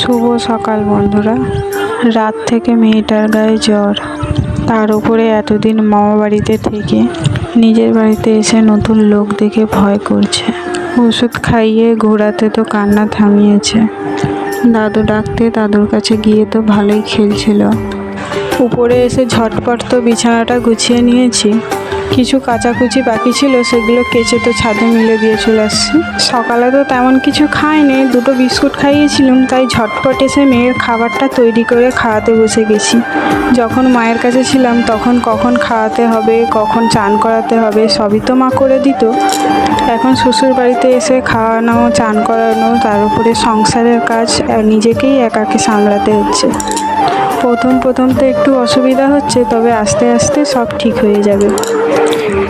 শুভ সকাল বন্ধুরা। রাত থেকে মেয়েটার গায়ে জ্বর, তার উপরে এতদিন মামা বাড়িতে থেকে নিজের বাড়িতে এসে নতুন লোক দেখে ভয় করছে। ওষুধ খাইয়ে ঘোরাতে তো কান্না থামিয়েছে। দাদু ডাকতে দাদুর কাছে গিয়ে তো ভালোই খেলছিল। উপরে এসে ঝটপট তো বিছানাটা গুছিয়ে নিয়েছি, কিছু কাচাকুচি বাকি ছিল সেগুলো কেচে তো ছাদে মিলে দিয়ে চলে আসছি। সকালে তো তেমন কিছু খাইনি, দুটো বিস্কুট খাইয়েছিলাম, তাই ঝটপট এসে মেয়ের খাবারটা তৈরি করে খাওয়াতে বসে গেছি। যখন মায়ের কাছে ছিলাম তখন কখন খাওয়াতে হবে, কখন চান করাতে হবে সবই তো মা করে দিত। এখন শ্বশুর বাড়িতে এসে খাওয়ানো, চান করানো, তার উপরে সংসারের কাজ নিজেকেই একাকে সামলাতে হচ্ছে। প্রথম তো একটু অসুবিধা হচ্ছে, তবে আস্তে আস্তে সব ঠিক হয়ে যাবে।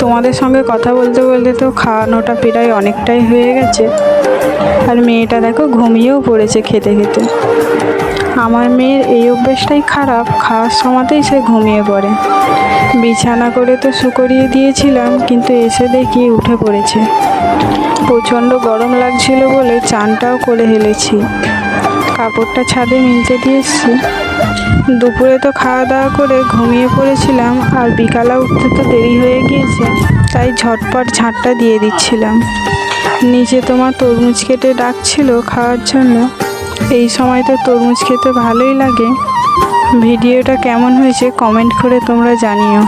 তোমাদের সঙ্গে কথা বলতে বলতে তো খাওয়ানোটা প্রায় অনেকটাই হয়ে গেছে। আর মেয়েটা দেখো ঘুমিয়েও পড়েছে খেতে খেতে। আমার মেয়ের এই অভ্যেসটাই খারাপ, খাওয়ার সময়তেই সে ঘুমিয়ে পড়ে। বিছানা করে তো শুকরিয়ে দিয়েছিলাম, কিন্তু এসে দেখি উঠে পড়েছে। প্রচণ্ড গরম লাগছিল বলে চানটাও করে হেলেছি, কাপড়টা ছাদে মিলতে দিয়ে এসছি। দুপুরে তো খাওয়া দাওয়া করে ঘুমিয়ে পড়েছিলাম, আর বিকালে উঠতে তো দেরি হয়ে গিয়েছে, তাই ঝটপট ঝাঁটটা দিয়ে দিচ্ছিলাম। নিচে তোমার তরমুজ কেটে ডাকছিল খাওয়ার জন্য। এই সময় তো তরমুজ খেতে ভালোই লাগে। ভিডিওটা কেমন হয়েছে কমেন্ট করে তোমরা জানিও।